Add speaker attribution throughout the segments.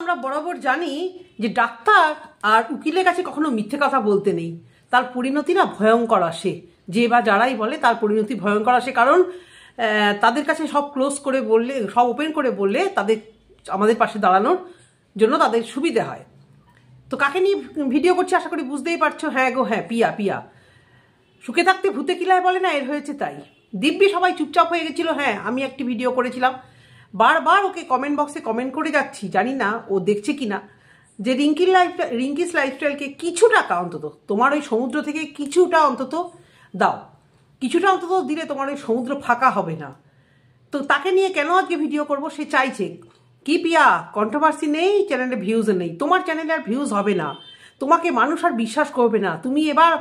Speaker 1: আমরা বরাবর জানি যে ডাক্তার আর উকিলের কাছে কখনো মিথ্যে কথা বলতে নেই, তার পরিণতি না ভয়ঙ্কর আসে। যে বা যারাই বলে তার পরিণতি ভয়ঙ্কর আসে, কারণ তাদের কাছে সব ক্লোজ করে বললে, সব ওপেন করে বললে তাদের আমাদের পাশে দাঁড়ানোর জন্য তাদের সুবিধে হয়। তো কাকে নিয়ে ভিডিও করছি আশা করি বুঝতেই পারছো। হ্যাঁ গো হ্যাঁ, পিয়া। পিয়া সুখে থাকতে ভূতে কিলায় বলে না, এর হয়েছে তাই। দিব্যি সবাই চুপচাপ হয়ে গেছিল। হ্যাঁ, আমি একটি ভিডিও করেছিলাম, বারবার ওকে কমেন্ট বক্সে কমেন্ট করে যাচ্ছি, জানি না ও দেখছে কিনা, যে রিঙ্কিস লাইফস্টাইলকে কিছু টাকা অন্তত তোমার ওই সমুদ্র থেকে কিছুটা অন্তত দাও, কিছুটা অন্তত দিলে তোমার ওই সমুদ্র ফাঁকা হবে না। তো তাকে নিয়ে কেন আজকে ভিডিও করব, সে চাইছে কি পিয়া কন্ট্রোভার্সি নেই, চ্যানেলে ভিউজ নেই, তোমার চ্যানেলে আর ভিউজ হবে না, তোমাকে মানুষ আর বিশ্বাস করবে না, তুমি এবার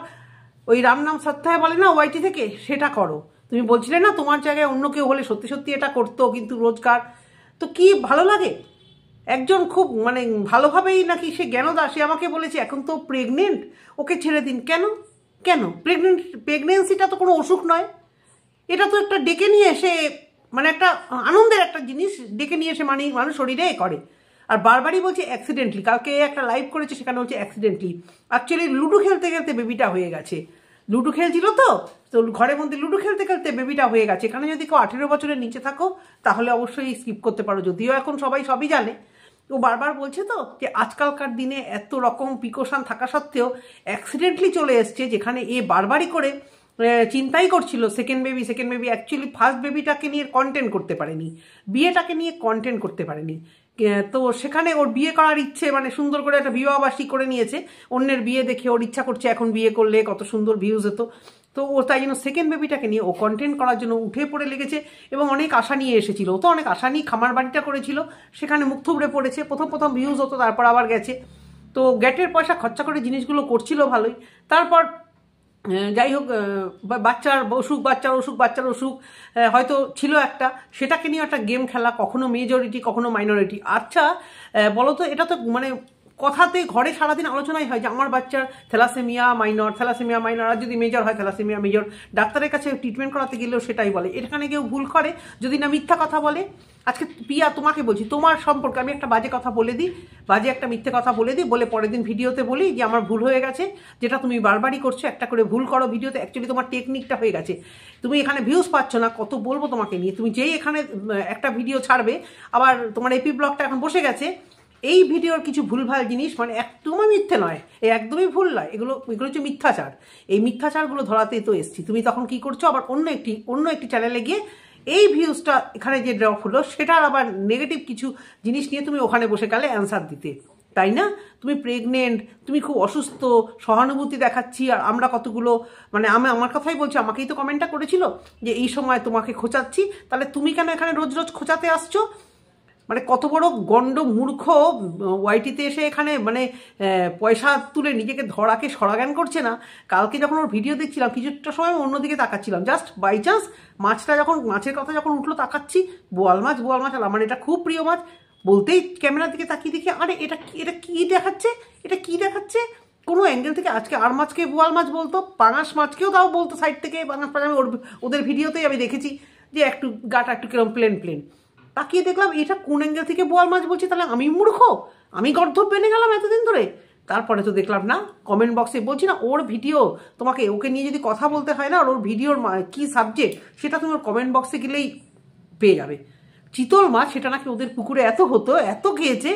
Speaker 1: ওই রাম নাম সত্যায় বলে না ওয়াইটি থেকে, সেটা করো। তুমি বলছিলে না তোমার জায়গায় অন্য কেউ হলে সত্যি সত্যি এটা করতো, কিন্তু রোজগার তো কি ভালো লাগে। একজন খুব মানে ভালোভাবেই নাকি সে জ্ঞানদা, সে আমাকে বলেছে এখন তো প্রেগনেন্ট, ওকে ছেড়ে দিন। কেন কেন? প্রেগনেন্সিটা তো কোনো অসুখ নয়, এটা তো একটা ডেকে নিয়ে এসে মানে একটা আনন্দের একটা জিনিস ডেকে নিয়ে এসে মানুষ শরীরে করে। আর বারবারই বলছে অ্যাক্সিডেন্টলি, কালকে একটা লাইভ করেছে সেখানে বলছে অ্যাক্সিডেন্টলি, অ্যাকচুয়ালি লুডো খেলতে খেলতে বেবিটা হয়ে গেছে। লুডো খেলছিল তো ঘরের মধ্যে লুডো খেলতে খেলতে বেবিটা হয়ে গেছে। এখানে যদি কেউ 18 বছরের নিচে থাকো তাহলে অবশ্যই স্কিপ করতে পারো, যদিও এখন সবাই সবই জানে। ও বারবার বলছে তো যে আজকালকার দিনে এত রকম প্রিকশন থাকা সত্ত্বেও অ্যাক্সিডেন্টলি চলে এসছে, যেখানে এ বারবারই করে চিন্তাই করছিল সেকেন্ড বেবি। অ্যাকচুয়ালি ফার্স্ট বেবিটাকে নিয়ে কন্টেন্ট করতে পারেনি, বিয়েটাকে নিয়ে কন্টেন্ট করতে পারেনি। তো সেখানে ওর বিয়ে করার ইচ্ছে, মানে সুন্দর করে একটা বিবাহবাসী করে নিয়েছে, অন্যের বিয়ে দেখে ওর ইচ্ছা করছে এখন বিয়ে করলে কত সুন্দর ভিউজ হতো। তো ও তাই জন্য সেকেন্ড বেবিটাকে নিয়ে ও কন্টেন্ট করার জন্য উঠে পড়ে লেগেছে, এবং অনেক আশা নিয়ে এসেছিল। ও তো অনেক আশা নিয়ে খামার বাড়িটা করেছিল, সেখানে মুখ থুবড়ে পড়েছে। প্রথম ভিউজ হতো, তারপর আবার গেছে। তো গ্যাটের পয়সা খরচা করে জিনিসগুলো করছিল ভালোই, তারপর যাই হোক বাচ্চার অসুখ হয়তো ছিল একটা, সেটাকে নিয়ে একটা গেম খেলা, কখনো মেজরিটি কখনো মাইনরিটি। আচ্ছা বলো তো, এটা তো মানে কথাতে ঘরে সারাদিন আলোচনাই হয় যে আমার বাচ্চার থ্যালাসেমিয়া মাইনর, আর যদি মেজর হয় থ্যালাসেমিয়া মেজর। ডাক্তারের কাছে ট্রিটমেন্ট করাতে গেলেও সেটাই বলে। এখানে কেউ ভুল করে যদি না মিথ্যা কথা বলে। আজকে পিয়া তোমাকে বলছি, তোমার সম্পর্কে আমি একটা বাজে কথা বলে দিই, বাজে একটা মিথ্যে কথা বলে দিই, বলে পরের দিন ভিডিওতে বলি যে আমার ভুল হয়ে গেছে, যেটা তুমি বারবারই করছো, একটা করে ভুল করো ভিডিওতে। অ্যাকচুয়ালি তোমার টেকনিকটা হয়ে গেছে, তুমি এখানে ভিউজ পাচ্ছ না, কত বলবো তোমাকে নিয়ে। তুমি যেই এখানে একটা ভিডিও ছাড়বে, আবার তোমার এপি ব্লগটা এখন বসে গেছে, এই ভিডিওর কিছু ভুলভাল জিনিস, মানে একদমই মিথ্যে নয়, একদমই ভুল নয়, এগুলো হচ্ছে মিথ্যাচার। এই মিথ্যাচারগুলো ধরাতেই তো এসছি। তুমি তখন কি করছো, আবার অন্য একটি চ্যানেলে গিয়ে এই ভিউজটা এখানে যে ড্রপ হলো সেটার আবার নেগেটিভ কিছু জিনিস নিয়ে তুমি ওখানে বসে গেলে অ্যান্সার দিতে, তাই না? তুমি প্রেগনেন্ট, তুমি খুব অসুস্থ, সহানুভূতি দেখাচ্ছি, আর আমরা কতগুলো মানে আমার কথাই বলছি, আমাকেই তো কমেন্টটা করেছিল যে এই সময় তোমাকে খোঁচাচ্ছি, তাহলে তুমি কেন এখানে রোজ রোজ খোঁচাতে আসছো? মানে কত বড় গন্ড মূর্খ ওয়াইটিতে এসে এখানে মানে পয়সা তুলে নিজেকে ধরাকে সরাজ্ঞান করছে না। কালকে যখন ওর ভিডিও দেখছিলাম কিছুটা সময় অন্যদিকে তাকাচ্ছিলাম, জাস্ট বাই চান্স মাছের কথা যখন উঠলো তাকাচ্ছি, বোয়াল মাছ আর আমার এটা খুব প্রিয় মাছ, বলতেই ক্যামেরার দিকে তাকিয়ে দেখি আরে এটা কি দেখাচ্ছে কোনো অ্যাঙ্গেল থেকে। আজকে আর মাছকে বোয়াল মাছ বলতো, পাঙাশ মাছকেও তাও বলতো সাইড থেকে পাঙাশ। আমি ওদের ভিডিওতেই আমি দেখেছি যে একটু গাটা একটু কিরম প্লেন। তাকিয়ে দেখলাম এটা কোন অ্যাঙ্গেল থেকে বোয়াল মাছ বলছে, তাহলে আমি মূর্খ, আমি গর্ধব বেনে গেলাম এতদিন ধরে। তারপরে তো দেখলাম না, কমেন্ট বক্সে বলছি না, ওর ভিডিও ওকে নিয়ে যদি কথা বলতে হয় না, আর ওর ভিডিওর কি সাবজেক্ট সেটা তুমি ওর কমেন্ট বক্সে গেলেই পেয়ে যাবে। চিতল মাছ সেটা নাকি ওদের পুকুরে এত হতো, এত খেয়েছে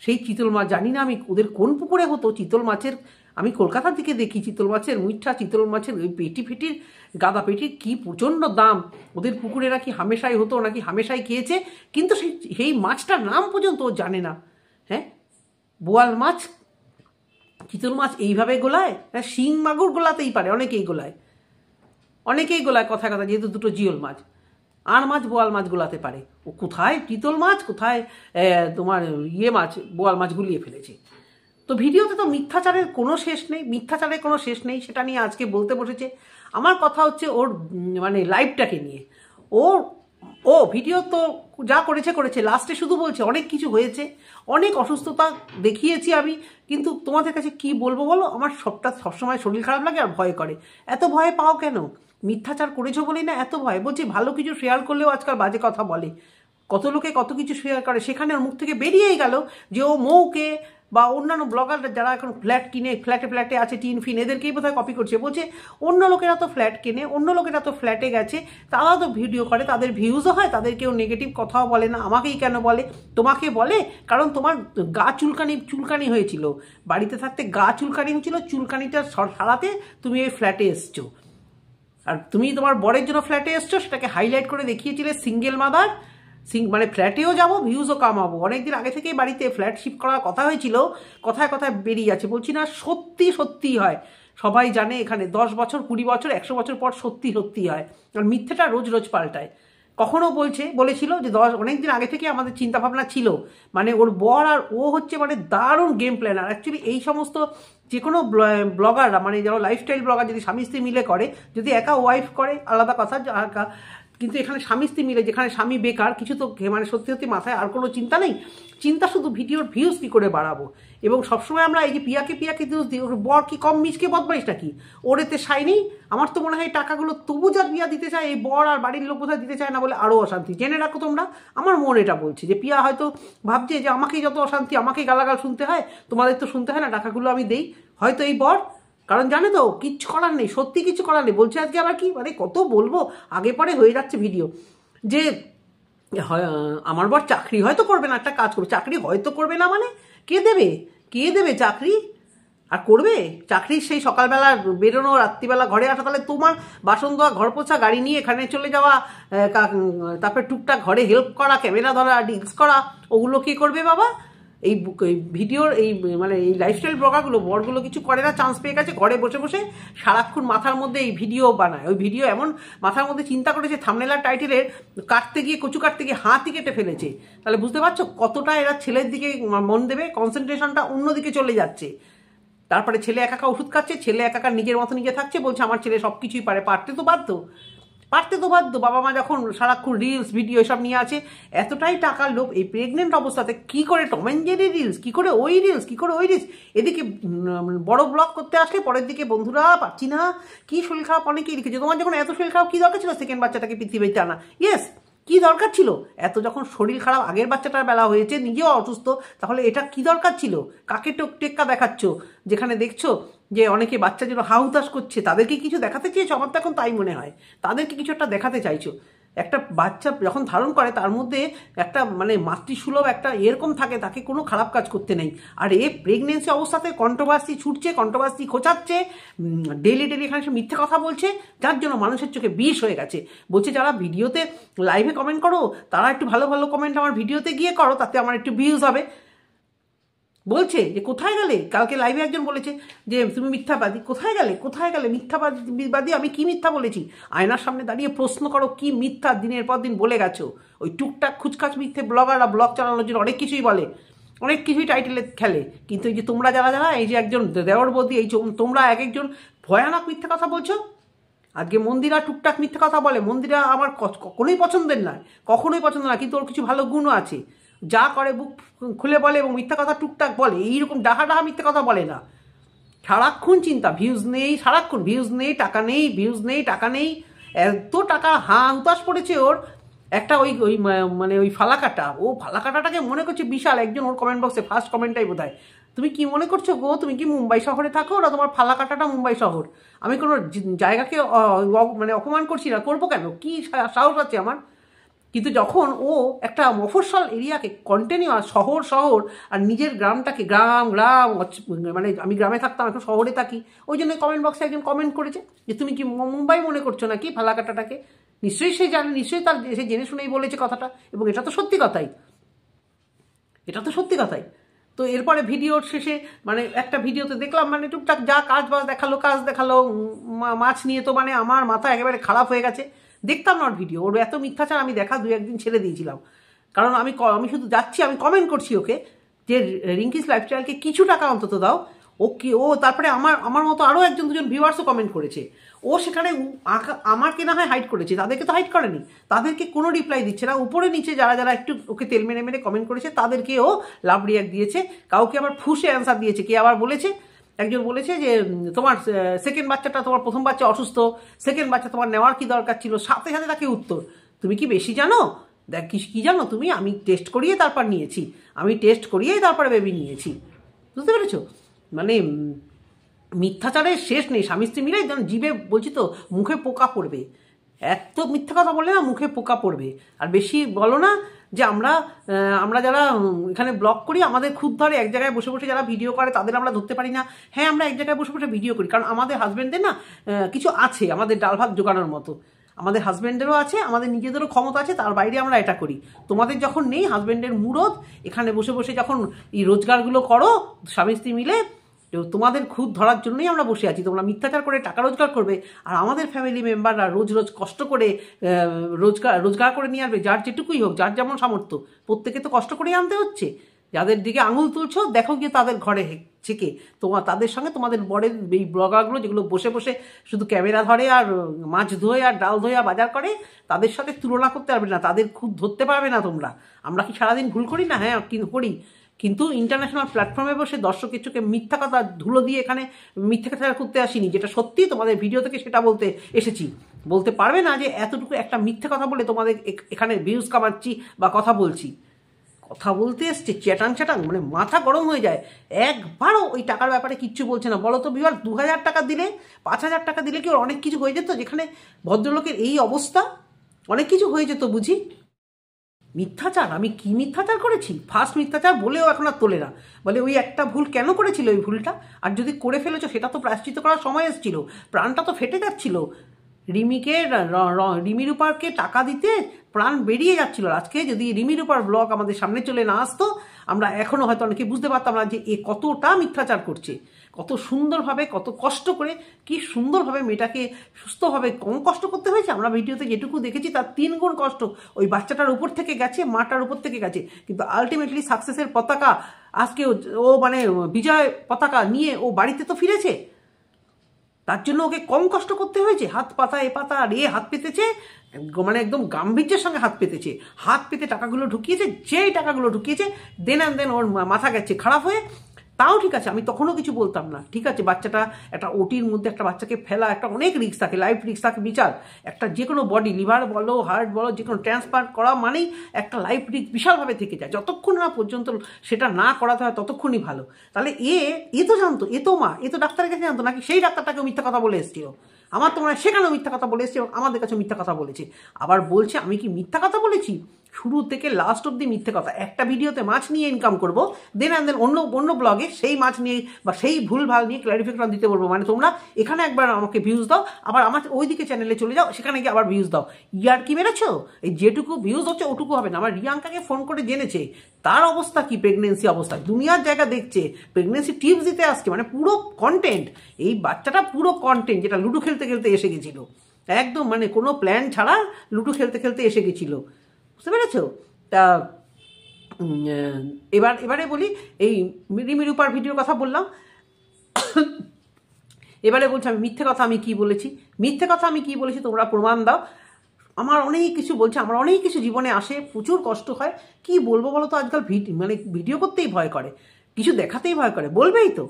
Speaker 1: সেই চিতল মাছ। জানি না আমি ওদের কোন পুকুরে হতো চিতল মাছের, আমি কলকাতার দিকে দেখি চিতল মাছের মুইঠা, চিতল মাছের ওই পেটির গাদা পেটির কি প্রচণ্ড দাম। ওদের পুকুরে নাকি হামেশাই হতো, নাকি হামেশাই খেয়েছে, কিন্তু সেই মাছটার নাম পর্যন্ত ও জানে না। হ্যাঁ, বোয়াল মাছ চিতল মাছ এইভাবে গোলায়, হ্যাঁ শিং মাগুর গোলাতেই পারে, অনেকেই গোলায় কথায় যেহেতু দুটো জিওল মাছ। আর মাছ বোয়াল মাছ গোলাতে পারে, ও কোথায় চিতল মাছ, কোথায় তোমার মাছ বোয়াল মাছ গুলিয়ে ফেলেছে। তো ভিডিওতে তো মিথ্যাচারের কোনো শেষ নেই, সেটা নিয়ে আজকে বলতে বসেছে। আমার কথা হচ্ছে ওর মানে লাইফটাকে নিয়ে। ও ভিডিও তো যা করেছে, লাস্টে শুধু বলছে অনেক কিছু হয়েছে, অনেক অসুস্থতা দেখিয়েছি আমি, কিন্তু তোমাদের কাছে কি বলবো বলো, আমার সবসময় শরীর খারাপ লাগে আর ভয় করে। এত ভয় পাও কেন? মিথ্যাচার করেছো বলেই না এত ভয়? বলছি ভালো কিছু শেয়ার করলেও আজকাল বাজে কথা বলে, কত লোকে কত কিছু শেয়ার করে, সেখানে ওর মুখ থেকে বেরিয়েই গেল যে ও মৌকে বা অন্যান্য ব্লগাররা যারা এখন ফ্ল্যাট কিনে ফ্ল্যাটে আছে টিন ফিন এদেরকেই বোধহয় কপি করছে, বলছে অন্য লোকেরা তো ফ্ল্যাট কেনে, অন্য লোকেরা তো ফ্ল্যাটে গেছে, তারা তো ভিডিও করে, তাদের ভিউজও হয়, তাদের কেউ নেগেটিভ কথাও বলে না, আমাকেই কেন বলে? তোমাকে বলে কারণ তোমার গা চুলকানি হয়েছিল, বাড়িতে থাকতে গা চুলকানি হয়েছিল, চুলকানিটা সারাতে তুমি এই ফ্ল্যাটে এসছো। আর তুমি তোমার বরের জন্য ফ্ল্যাটে এসছো, সেটাকে হাইলাইট করে দেখিয়েছিলে সিঙ্গেল মাদার, মানে ফ্ল্যাটেও যাবো, ভিউজও কামাবো। অনেকদিন আগে থেকেই বাড়িতে ফ্ল্যাট শিফট করার কথা হয়েছিল, কথায় কথায় বেরিয়ে যাচ্ছে। বলছি না, সত্যি সত্যি হয়, সবাই জানে এখানে 10 বছর 20 বছর 100 বছর পর সত্যি সত্যি হয়, আর মিথ্যেটা রোজ রোজ পাল্টায়। কখনো বলেছিল যে অনেকদিন আগে থেকে আমাদের চিন্তাভাবনা ছিল, মানে ওর বর আর ও হচ্ছে মানে দারুণ গেম প্ল্যানার। অ্যাকচুয়ালি এই সমস্ত যে কোনো ব্লগাররা, মানে যারা লাইফস্টাইল ব্লগার, যদি স্বামী স্ত্রী মিলে করে, যদি একা ওয়াইফ করে আলাদা কথা, কিন্তু এখানে স্বামী স্ত্রী মিলে, যেখানে স্বামী বেকার, কিছু তো মানে সত্যি সত্যি মাথায় আর কোনো চিন্তা নেই, চিন্তা শুধু ভিডিওর ভিউজ কী করে বাড়াবো। এবং সবসময় আমরা এই যে পিয়াকে ভিউজ দিই, ওর বর কি কম মিসকে বদমাইশটা কি, ওর এতে সাই নেই। আমার তো মনে হয় এই টাকাগুলো তবু যা পিয়া দিতে চায়, এই বর আর বাড়ির লোক বোধহয় দিতে চায় না বলে আরও অশান্তি। জেনে রাখো তোমরা, আমার মন এটা বলছে যে পিয়া হয়তো ভাবছে যে আমাকেই যত অশান্তি, আমাকেই গালাগাল শুনতে হয়, তোমাদের তো শুনতে হয় না, টাকাগুলো আমি দেই। হয়তো এই বর, কারণ জানে তো কিচ্ছু করার নেই, সত্যি কিছু করার নেই। বলছে আজকে আবার কি, মানে কত বলবো, আগে পরে হয়ে যাচ্ছে ভিডিও, যে আমার বর চাকরি হয়তো করবে না, একটা কাজ করবে, চাকরি হয়তো করবে না মানে কে দেবে চাকরি? আর করবে চাকরি? সেই সকালবেলা বেরোনো, রাত্রিবেলা ঘরে আসা, তাহলে তোমার বাসন ধোয়া, ঘর পোছা, গাড়ি নিয়ে এখানে চলে যাওয়া, তারপরে টুকটাক ঘরে হেল্প করা, ক্যামেরা ধরা, রিলস করা, ওগুলো কে করবে বাবা? এই ভিডিওর এই মানে এই লাইফস্টাইল ব্লগারগুলো, বরগুলো কিছু করে না, চান্স পেয়ে গেছে, ঘরে বসে বসে সারাক্ষণ মাথার মধ্যে এই ভিডিও বানায়। ওই ভিডিও এমন মাথার মধ্যে চিন্তা করেছে, থাম্বনেল টাইটেলের কচু কাটতে গিয়ে হাতই কেটে ফেলেছে। তাহলে বুঝতে পারছো কতটা এরা ছেলের দিকে মন দেবে, কনসেন্ট্রেশনটা অন্যদিকে চলে যাচ্ছে। তারপরে ছেলে একা ওষুধ খাচ্ছে, ছেলে একা নিজের মতো নিজে থাকছে, বলছে আমার ছেলে সব কিছুই পারে। পারতে তো বাধ্য। বাবা মা যখন সারাক্ষণ রিলস ভিডিও এসব নিয়ে আছে, এতটাই টাকার লোভ। এই প্রেগনেন্ট অবস্থাতে কি করে টম অ্যান্ড জেরি রিলস, কি করে ওই রিলস, এদিকে বড় ব্লগ করতে আসলে পরের দিকে বন্ধুরা পাচ্ছি না, কি শরীর খারাপ, অনেকেই লিখেছে, তোমার যখন এত শরীর খারাপ কি দরকার ছিল সেকেন্ড বাচ্চাটাকে পৃথিবীতে আনা? ইয়েস, কি দরকার ছিল এত? যখন শরীর খারাপ, আগের বাচ্চাটার বেলা হয়েছে, নিজেও অসুস্থ, তাহলে এটা কি দরকার ছিল? কাকে টেক্কা দেখাচ্ছ? যেখানে দেখছো যে অনেকে বাচ্চা যেন হাহুতাশ করছে, তাদেরকে কিছু দেখাতে চেয়েছো? আমার তো এখন তাই মনে হয়, তাদেরকে কিছু একটা দেখাতে চাইছো। একটা বাচ্চা যখন ধারণ করে, তার মধ্যে একটা মানে মাতৃসুলভ একটা এরকম থাকে, তাকে কোনো খারাপ কাজ করতে নেই। আর এ প্রেগনেন্সি অবস্থাতে কন্ট্রোভার্সি ছুটছে, কন্ট্রোভার্সি খোঁচাচ্ছে, ডেলি এখানে সে মিথ্যে কথা বলছে, যার জন্য মানুষের চোখে বিষ হয়ে গেছে। বলছে যারা ভিডিওতে লাইভে কমেন্ট করো, তারা একটু ভালো ভালো কমেন্ট আমার ভিডিওতে গিয়ে করো, তাতে আমার একটু ভিউজ হবে। বলছে যে কোথায় গেলে, কালকে লাইভে একজন বলেছে যে তুমি মিথ্যাবাদী, কোথায় গেলে মিথ্যাবাদী? আমি কি মিথ্যা বলেছি? আয়নার সামনে দাঁড়িয়ে প্রশ্ন করো, কি মিথ্যা দিনের পর দিন বলে গেছো। ওই টুকটাক খুচখাচ মিথ্যে ব্লগাররা ব্লগ চালানোর জন্য অনেক কিছুই বলে, অনেক কিছুই টাইটেলে খেলে, কিন্তু এই যে তোমরা যারা এই যে একজন দেওর বৌদি, এই তোমরা এক একজন ভয়ানক মিথ্যা কথা বলছো। আজকে মন্দিরা টুকটাক মিথ্যা কথা বলে, মন্দিরা আমার কখনোই পছন্দের নয়, কিন্তু ওর কিছু ভালো গুণও আছে। যা করে বুক খুলে বলে এবং মিথ্যা কথা টুকটাক বলে, এইরকম ডাহা মিথ্যা কথা বলে না। সারাক্ষণ চিন্তা, ভিউজ নেই, সারাক্ষণ ভিউজ নেই, টাকা নেই, এত টাকা হুতাশ পড়েছে ওর। একটা ওই মানে ওই ফালাকাটাটাকে মনে করছে বিশাল। একজন ওর কমেন্ট বক্সে ফার্স্ট কমেন্টটাই বোধহয়, তুমি কি মনে করছো গো, তুমি কি মুম্বাই শহরে থাকো, না তোমার ফালাকাটাটা মুম্বাই শহর? আমি কোনো জায়গাকে মানে অপমান করছি না, করবো কেন, কি সাহস আছে আমার? কিন্তু যখন ও একটা মফস্বল এরিয়াকে কন্টিনিউয়াস শহর আর নিজের গ্রামটাকে গ্রাম মানে আমি গ্রামে থাকতাম, এখন শহরে থাকি, ওই জন্য কমেন্ট বক্সে একজন কমেন্ট করেছে যে তুমি কি মুম্বাই মনে করছো নাকি ফালাকাটাটাকে? নিশ্চয়ই সে জানে, নিশ্চয়ই তার সে জেনে শুনেই বলেছে কথাটা, এবং এটা তো সত্যি কথাই। তো এরপরে ভিডিওর শেষে মানে একটা ভিডিওতে দেখলাম, মানে টুকটাক যা কাজ দেখালো মাছ নিয়ে, তো মানে আমার মাথা একেবারে খারাপ হয়ে গেছে। দেখতাম না ওর ভিডিও, ওর এত মিথ্যাচার আমি দেখা 2-1 দিন ছেড়ে দিয়েছিলাম। কারণ আমি শুধু যাচ্ছি, আমি কমেন্ট করছি ওকে যে রিঙ্কিস লাইফস্টাইলকে কিছু টাকা অন্তত দাও। ও তারপরে আমার মতো আরও 1-2জন ভিউয়ার্সও কমেন্ট করেছে। ও সেখানে আমাকে না হয় হাইড করেছে, তাদেরকে তো হাইড করেনি, তাদেরকে কোনো রিপ্লাই দিচ্ছে না। উপরে নিচে যারা একটু ওকে তেল মেরে কমেন্ট করেছে, তাদেরকে ও লাভ রিয়াক্ট দিয়েছে। কাউকে আবার ফুসে অ্যান্সার দিয়েছে। কে আবার বলেছে, একজন বলেছে যে তোমার সেকেন্ড বাচ্চাটা, তোমার প্রথম বাচ্চা অসুস্থ, সেকেন্ড বাচ্চা তোমার নেওয়ার কি দরকার ছিল? সাথে সাথে তাকে উত্তর, তুমি কি বেশি জানো দেখ কি জানো তুমি, আমি টেস্ট করিয়ে তারপর নিয়েছি, আমি টেস্ট করিয়েই তারপরে বেবি নিয়েছি, বুঝতে পেরেছো? মানে মিথ্যাচারের শেষ নেই। স্বামী স্ত্রী মিলে জিভে বলছি তো মুখে পোকা পড়বে, এত মিথ্যা কথা বললে না মুখে পোকা পড়বে। আর বেশি বলো না যে আমরা যারা এখানে ব্লগ করি আমাদের খুদ ধরে, এক জায়গায় বসে বসে যারা ভিডিও করে তাদের আমরা ধরতে পারি না। হ্যাঁ, আমরা এক জায়গায় বসে বসে ভিডিও করি কারণ আমাদের হাজব্যান্ডের না কিছু আছে, আমাদের ডাল ভাত জোগানোর মতো আমাদের হাজব্যান্ডেরও আছে, আমাদের নিজেদেরও ক্ষমতা আছে, তার বাইরে আমরা এটা করি। তোমাদের যখন নেই হাজব্যান্ডের মুরদ, এখানে বসে বসে যখন এই রোজগারগুলো করো স্বামী স্ত্রী মিলে, তোমাদের খুদ ধরার জন্যই আমরা বসে আছি। তোমরা মিথ্যাচার করে টাকা রোজগার করবে, আর আমাদের ফ্যামিলি মেম্বাররা রোজ রোজ কষ্ট করে রোজগার করে নিয়ে আসবে, যার যেটুকুই হোক, যার যেমন সামর্থ্য, প্রত্যেকে তো কষ্ট করেই আনতে হচ্ছে। যাদের দিকে আঙুল তুলছো দেখো গিয়ে তাদের ঘরে থেকে তাদের সঙ্গে তোমাদের বরের এই ব্লগারগুলো যেগুলো বসে বসে শুধু ক্যামেরা ধরে আর মাছ ধোয় আর ডাল ধোয় আর বাজার করে, তাদের সাথে তুলনা করতে পারবে না, তাদের খুব ধরতে পারবে না তোমরা। আমরা কি সারাদিন ভুল করি না? হ্যাঁ করি, কিন্তু ইন্টারন্যাশনাল প্ল্যাটফর্মে বসে দর্শকের চোখে মিথ্যা কথা ধুলো দিয়ে এখানে মিথ্যা কথা করতে আসিনি, যেটা সত্যি তোমাদের ভিডিও থেকে সেটা বলতে এসেছি। বলতে পারবে না যে এতটুকু একটা মিথ্যা কথা বলে তোমাদের এখানে ভিউজ কামাচ্ছি বা কথা বলছি। কথা বলতে এসছে চ্যাটাং, মানে মাথা গরম হয়ে যায়। একবারও ওই টাকার ব্যাপারে কিচ্ছু বলছে না। বলো তো বিবার, 2000 টাকা দিলে 5000 টাকা দিলে কি ওর অনেক কিছু হয়ে যেত? যেখানে ভদ্রলোকের এই অবস্থা, অনেক কিছু হয়ে যেত বুঝি। মিথ্যাচার, আমি কি মিথ্যাচার করেছি? ফার্স্ট মিথ্যাচার বলেও এখন আর তোলে না, বলে ওই একটা ভুল কেন করেছিল ওই ভুলটা, আর যদি করে ফেলেছো সেটা তো প্রায়শ্চিত্ত করার সময় এসেছিল, প্রাণটা তো ফেটে যাচ্ছিল। রিমি রূপারকে টাকা দিতে প্রাণ বেরিয়ে যাচ্ছিল। আজকে যদি রিমি রূপার ব্লগ আমাদের সামনে চলে না আসতো, আমরা এখনো হয়তো অনেকে বুঝতে পারতাম না যে এ কতটা মিথ্যাচার করছে, কত সুন্দরভাবে, কত কষ্ট করে, কি সুন্দরভাবে মেয়েটাকে সুস্থভাবে, কম কষ্ট করতে হয়েছে। আমরা ভিডিওতে যেটুকু দেখেছি তার 3 গুণ কষ্ট ওই বাচ্চাটার উপর থেকে গেছে, মাটার উপর থেকে গেছে, কিন্তু আলটিমেটলি সাকসেসের পতাকা আজকে ও মানে বিজয় পতাকা নিয়ে ও বাড়িতে তো ফিরেছে। তার জন্য ওকে কম কষ্ট করতে হয়েছে? হাত পাতা এ পাতা আর এ হাত পেতেছে, মানে একদম গাম্ভীর্যের সঙ্গে হাত পেতেছে, হাত পেতে টাকাগুলো ঢুকিয়েছে। যেই টাকাগুলো ঢুকিয়েছে দেন অ্যান্ড দেন ওর মাথা গেছে খারাপ হয়ে। তাও ঠিক আছে, আমি তখনও কিছু বলতাম না, ঠিক আছে বাচ্চাটা একটা ওটির মধ্যে একটা বাচ্চাকে ফেলা একটা অনেক রিস্ক থাকে, লাইফ রিস্ক থাকে বিশাল। একটা যে কোনো বডি, লিভার বলো হার্ট বলো, যে কোনো ট্রান্সপ্লান্ট করা মানেই একটা লাইফ রিস্ক বিশালভাবে থেকে যায়। যতক্ষণ না পর্যন্ত সেটা না করাতে হয় ততক্ষণই ভালো। তাহলে এ তো জানতো, এ তো মা, এ তো ডাক্তারের কাছে জানতো, নাকি সেই ডাক্তারটাকে মিথ্যা কথা বলে এসেছিল? আমার তো মনে হয় সেখানেও মিথ্যা কথা বলে এসেছে, আমাদের কাছে মিথ্যা কথা বলেছে। আবার বলছে আমি কি মিথ্যা কথা বলেছি? শুরু থেকে লাস্ট অব্দি মিথ্যে কথা। একটা ভিডিওতে মাছ নিয়ে ইনকাম করবো, দেন অন্য ব্লগে সেই মাছ নিয়ে বা সেই ভুল ভাল নিয়ে ক্লারিফিকেশন দিতে বলবো। মানে তোমরা এখানে একবার আমাকে ভিউজ দাও, আবার আমার ওইদিকে চ্যানেলে চলে যাও, সেখানে গিয়ে আবার ভিউজ দাও। ইয়ার কি মেরেছো? এই যেটুকু ভিউজ হচ্ছে ওটুকু হবে না। আমার রিয়াঙ্কাকে ফোন করে জেনেছে তার অবস্থা কি, প্রেগনেন্সি অবস্থা, দুনিয়ার জায়গা দেখছে, প্রেগনেন্সি টিপস দিতে আসছে, মানে পুরো কন্টেন্ট। এই বাচ্চাটা পুরো কন্টেন্ট, যেটা লুডো খেলতে খেলতে এসে গেছিল, একদম মানে কোনো প্ল্যান ছাড়া লুডো খেলতে খেলতে এসে গেছিল, বুঝতে পেরেছো? তা এবারে বলি, এই রিমি রূপার ভিডিওর কথা বললাম, এবারে বলছি আমি মিথ্যে কথা আমি কি বলেছি। মিথ্যে কথা আমি কি বলেছি তোমরা প্রমাণ দাও। আমার অনেক কিছু বলছে, আমার অনেক কিছু জীবনে আসে, প্রচুর কষ্ট হয়, কি বলবো বলো তো? আজকাল মানে ভিডিও করতেই ভয় করে, কিছু দেখাতেই ভয় করে। বলবেই তো,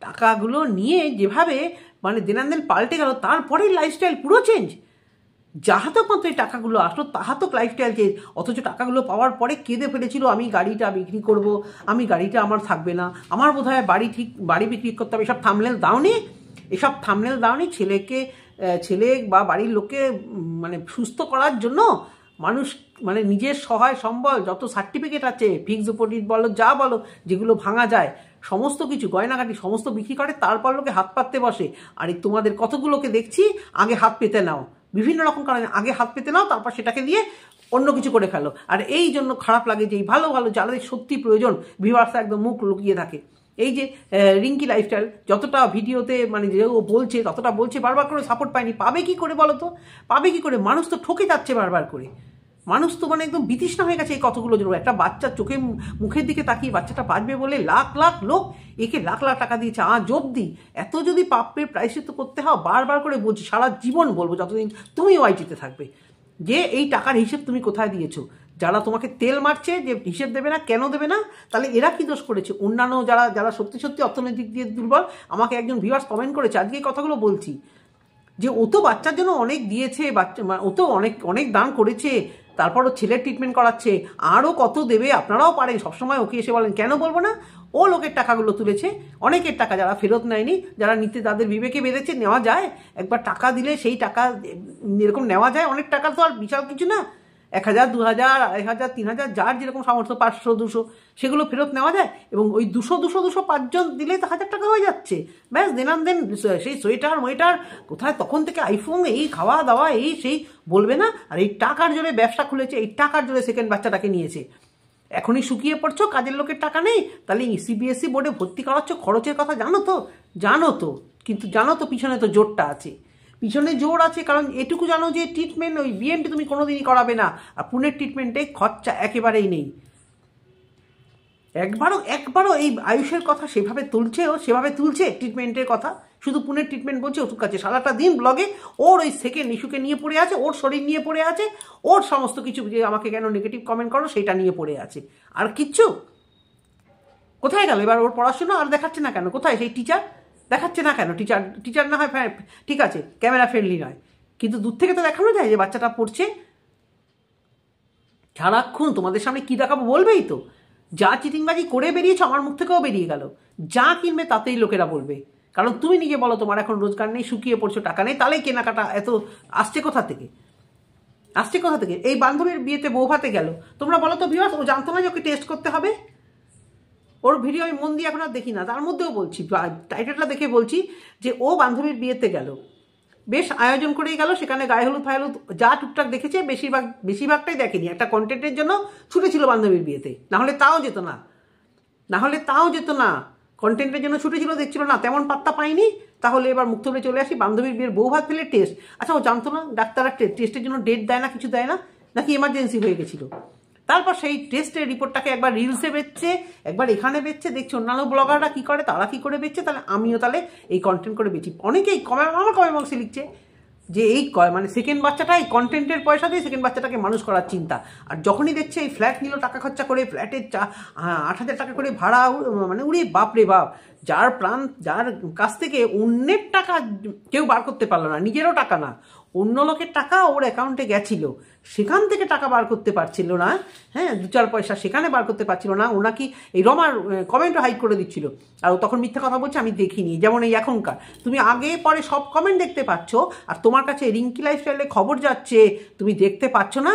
Speaker 1: টাকাগুলো নিয়ে যেভাবে মানে দিনান্দিন পাল্টে গেল, তারপরেই লাইফস্টাইল পুরো চেঞ্জ। যাহাতো মাত্র এই টাকাগুলো আসলো তাহাতো লাইফস্টাইল চেঞ্জ। অথচ টাকাগুলো পাওয়ার পরে কেঁদে ফেলেছিল আমি গাড়িটা বিক্রি করব, আমি গাড়িটা আমার থাকবে না, আমার বোধ হয় বাড়ি বিক্রি করতে হবে। এসব থামনেল দাওনি ছেলে বা বাড়ির লোককে মানে সুস্থ করার জন্য মানুষ মানে নিজের সহায় সম্বল যত সার্টিফিকেট আছে, ফিক্সড ডিপোজিট বলো যা বলো, যেগুলো ভাঙা যায় সমস্ত কিছু গয়নাগাটি সমস্ত বিক্রি করে, তারপর লোকে হাত পাততে বসে। আর এই তোমাদের কতগুলোকে দেখছি আগে হাত পেতে নাও, বিভিন্ন রকম কারণে আগে হাত পেতে নাও, তারপর সেটাকে দিয়ে অন্য কিছু করে ফেলো। আর এই জন্য খারাপ লাগে যে এই ভালো যাদের সত্যি প্রয়োজন ভিউয়ার্সরা একদম মুখ লুকিয়ে থাকে। এই যে রিঙ্কি লাইফস্টাইল যতটা ভিডিওতে মানে যে ও বলছে ততটা বলছে, বারবার করে সাপোর্ট পায়নি। পাবে কি করে বলো তো? পাবে কি করে? মানুষ তো ঠকে যাচ্ছে বারবার করে, মানুষ তো মানে একদম বিতৃষ্ণা হয়ে গেছে এই কতগুলো জন্য। একটা বাচ্চার চোখে মুখের দিকে তাকিয়ে বাচ্চাটা বাঁচবে বলে লাখ লাখ লোক একে লাখ লাখ টাকা দিয়েছে। আজ অব্দি এত যদি পাপের প্রায়শ্চিত্ত করতে হয়, বারবার করে বলছি, সারা জীবন বলবো যতদিন তুমি ওয়াইটিতে থাকবে, যে এই টাকার হিসেব তুমি কোথায় দিয়েছো। যারা তোমাকে তেল মারছে যে হিসেব দেবে না, কেন দেবে না, তাহলে এরা কি দোষ করেছে? অন্যান্য যারা সত্যি অর্থনৈতিক দিয়ে দুর্বল, আমাকে একজন ভিউয়ার্স কমেন্ট করেছে, আজকে এই কথাগুলো বলছি, যে ও তো বাচ্চার জন্য অনেক দিয়েছে, ও তো অনেক দান করেছে, তারপর ও ছেলের ট্রিটমেন্ট করাচ্ছে, আরও কত দেবে, আপনারাও পারেন, সবসময় ওকে এসে বলেন। কেন বলবো না? ও লোকের টাকাগুলো তুলেছে, অনেকের টাকা যারা ফেরত নেয়নি, যারা নিতে তাদের বিবেকে বেঁধেছে, নেওয়া যায়। একবার টাকা দিলে সেই টাকা এরকম নেওয়া যায়। অনেক টাকা তো আর বিশাল কিছু না, 1000, 2000, 2500, 3000, যার যেরকম সামর্থ্য, 500, 200, সেগুলো ফেরত নেওয়া যায়। এবং ওই 200 5জন দিলে তো 1000 টাকা হয়ে যাচ্ছে, ব্যাস দেনান দেন। সেই সোয়েটার কোথায় তখন থেকে আইফোন, এই খাওয়া দাওয়া, এই সেই বলবে না। আর এই টাকার জোরে ব্যবসা খুলেছে, এই টাকার জোরে সেকেন্ড বাচ্চাটাকে নিয়েছে। এখনই শুকিয়ে পড়ছো, কাজের লোকের টাকা নেই, তাহলে সিবিএসই বোর্ডে ভর্তি করাচ্ছ, খরচের কথা জানো তো, কিন্তু জানো তো পিছনে তো জোরটা আছে, পিছনে জোর আছে। কারণ এটুকু জানো যে ট্রিটমেন্ট, ওই বিএনটি তুমি কোনোদিনই করাবে না, আর পুনের ট্রিটমেন্টে খরচা একেবারেই নেই। একবারও এই আয়ুষের কথা সেভাবে তুলছে ট্রিটমেন্টের কথা, শুধু পুনের ট্রিটমেন্ট বলছে। ওটুক আছে, সারাটা দিন ব্লগে ওর ওই সেকেন্ড ইস্যুকে নিয়ে পড়ে আছে, ওর শরীর নিয়ে পড়ে আছে, ওর সমস্ত কিছু, যে আমাকে কেন নেগেটিভ কমেন্ট করো সেটা নিয়ে পড়ে আছে। আর কিচ্ছু কোথায় গেল এবার ওর পড়াশোনা? আর দেখাচ্ছে না কেন? কোথায় সেই টিচার? দেখাচ্ছে না কেন? টিচার না হয় ঠিক আছে, ক্যামেরা ফ্রেন্ডলি নয়, কিন্তু দূর থেকে তো দেখানো যায় যে বাচ্চাটা পড়ছে। সারাক্ষণ তোমাদের সামনে কি দেখাবো বলবেই তো। যা চিটিংবাজি করে বেরিয়েছো আমার মুখ থেকেও বেরিয়ে গেল, যা কিনবে তাতেই লোকেরা বলবে। কারণ তুমি নিজে বলো তোমার এখন রোজগার নেই, শুকিয়ে পড়ছো, টাকা নেই, তাহলে কেনাকাটা এত আসছে কোথা থেকে? এই বান্ধবীর বিয়েতে বউ ভাতে গেল, তোমরা বলো তো ভিউয়ার্স, ও জানতো না যে ওকে টেস্ট করতে হবে? ওর ভিডিও আমি মন দিয়ে এখন আর দেখি না, তার মধ্যেও বলছি, টাইটেলটা দেখে বলছি যে ও বান্ধবীর বিয়েতে গেল, বেশ আয়োজন করেই গেল। সেখানে গায়ে হলুদ ফায়হলুদ যা টুকটাক দেখেছে, বেশিরভাগটাই দেখেনি। একটা কন্টেন্টের জন্য ছুটেছিল বান্ধবীর বিয়েতে, নাহলে তাও যেত না। কন্টেন্টের জন্য ছুটেছিল, দেখছিল না, তেমন পাত্তা পাইনি। তাহলে এবার মুখ তুলে চলে আসি, বান্ধবীর বিয়ের বউ ভাত ফেলে টেস্ট। আচ্ছা, ও জানতো না ডাক্তাররা টেস্টের জন্য ডেট দেয় না, কিছু দেয় না, নাকি এমার্জেন্সি হয়ে গেছিল? তারপর সেই টেস্টের রিপোর্টটাকে একবার রিলসে বেচছে, একবার এখানে বেচছে, দেখছি অন্যান্য ব্লগাররা কী করে, তারা কী করে বেচছে, তাহলে আমিও তাহলে এই কন্টেন্ট করে বেচি। অনেকেই আমার কমেন্ট বক্সে লিখছে যে এই মানে সেকেন্ড বাচ্চাটা, এই কন্টেন্টের পয়সা দিয়ে সেকেন্ড বাচ্চাটাকে মানুষ করার চিন্তা। আর যখনই দেখছে এই ফ্ল্যাট নিল টাকা খরচা করে, ফ্ল্যাটের 8,000 টাকা করে ভাড়া, মানে উড়ে বাপরে বাপ, যার কাছ থেকে অন্যের টাকা কেউ বার করতে পারলো না, নিজেরও টাকা না, অন্য লোকের টাকা ওর অ্যাকাউন্টে গেছিল, সেখান থেকে টাকা বার করতে পারছিল না। হ্যাঁ, 2-4 পয়সা সেখানে বার করতে পারছিল না। ও নাকি এই রমার কমেন্টও হাইড করে দিচ্ছিল, আর তখন মিথ্যা কথা বলছে আমি দেখিনি। যেমন এই এখনকার তুমি আগে পরে সব কমেন্ট দেখতে পাচ্ছ, আর তোমার কাছে রিঙ্কি লাইফস্টাইলে খবর যাচ্ছে, তুমি দেখতে পাচ্ছ না।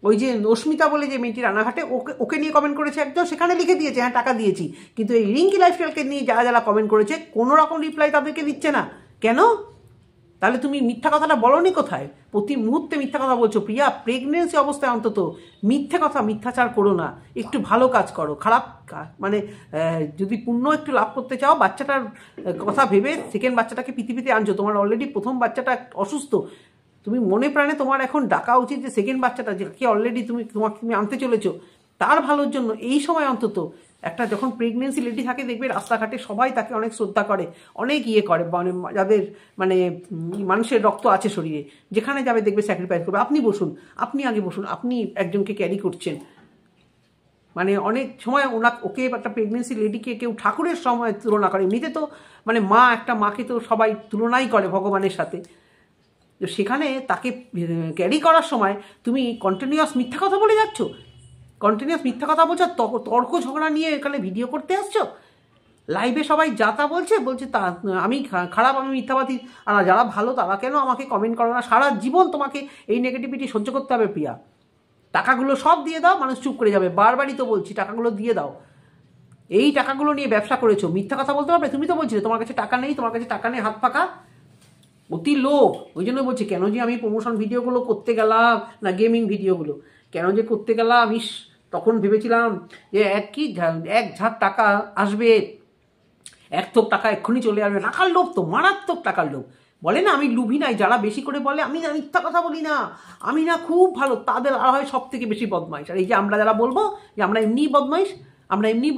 Speaker 1: ওই যে অস্মিতা বলে যে মেয়েটি রানাঘাটে, ওকে নিয়ে কমেন্ট করেছে একজন, সেখানে লিখে দিয়েছে হ্যাঁ টাকা দিয়েছি, কিন্তু এই রিঙ্কি লাইফস্টাইলকে নিয়ে যারা কমেন্ট করেছে কোনো রকম রিপ্লাই তাদেরকে দিচ্ছে না। কেন? তাহলে তুমি মিথ্যা কথাটা বলনি কোথায়? প্রতি মুহূর্তে মিথ্যা কথা বলছো। প্রিয়া, প্রেগনেন্সি অবস্থায় অন্তত মিথ্যাচার করো না, একটু ভালো কাজ করো। খারাপ মানে যদি পুণ্য একটু লাভ করতে চাও, বাচ্চাটার কথা ভেবে সেকেন্ড বাচ্চাটাকে পৃথিবীতে আনছো। তোমার অলরেডি প্রথম বাচ্চাটা অসুস্থ, তুমি মনে প্রাণে তোমার এখন ডাকা উচিত যে সেকেন্ড বাচ্চাটা যাকে অলরেডি তুমি আনতে চলেছো, তার ভালোর জন্য এই সময় অন্তত একটা, যখন প্রেগনেন্সি লেডি থাকে দেখবে রাস্তাঘাটে সবাই তাকে অনেক শ্রদ্ধা করে, অনেক ইয়ে করে, মানে যাদের মানে মানুষের রক্ত আছে শরীরে, যেখানে যাবে দেখবে স্যাক্রিফাইস করবে। আপনি আগে বসুন, আপনি একজনকে ক্যারি করছেন। মানে অনেক সময় ওকে একটা প্রেগনেন্সি লেডিকে কেউ ঠাকুরের সময় তুলনা করে, এমনিতে তো মানে একটা মাকে তো সবাই তুলনাই করে ভগবানের সাথে। তো সেখানে তাকে ক্যারি করার সময় তুমি কন্টিনিউয়াস মিথ্যা কথা বলে যাচ্ছ, বলছো, তর্ক ঝগড়া নিয়ে এখানে ভিডিও করতে আসছো। লাইভে সবাই যাতা বলছে তা আমি খারাপ, আমি মিথ্যাবাদী, আর যারা ভালো তারা কেন আমাকে কমেন্ট করো না? সারা জীবন তোমাকে এই নেগেটিভিটি সহ্য করতে হবে প্রিয়া। টাকাগুলো সব দিয়ে দাও, মানুষ চুপ করে যাবে। বারবারই তো বলছি টাকাগুলো দিয়ে দাও। এই টাকাগুলো নিয়ে ব্যবসা করেছো, মিথ্যা কথা বলতে পারবে? তুমি তো বলছিলে তোমার কাছে টাকা নেই, হাত ফাঁকা, অতি লোভ। ওই জন্য বলছি কেন যে আমি প্রমোশন ভিডিওগুলো করতে গেলাম না, গেমিং ভিডিওগুলো কেন যে করতে গেলাম। তখন ভেবেছিলাম যে এক ঝাঁক টাকা আসবে, এক থোক টাকা এক্ষুনি চলে আসবে। টাকার লোভ তো মারাত্মক, টাকার লোভ। বলে না আমি লুভি নাই, যারা বেশি করে বলে আমি না মিথ্যা কথা বলি না, আমি না খুব ভালো, তাদের আর হয় সব থেকে বেশি বদমাইশ। আর এই যে আমরা যারা বলবো যে আমরা এমনি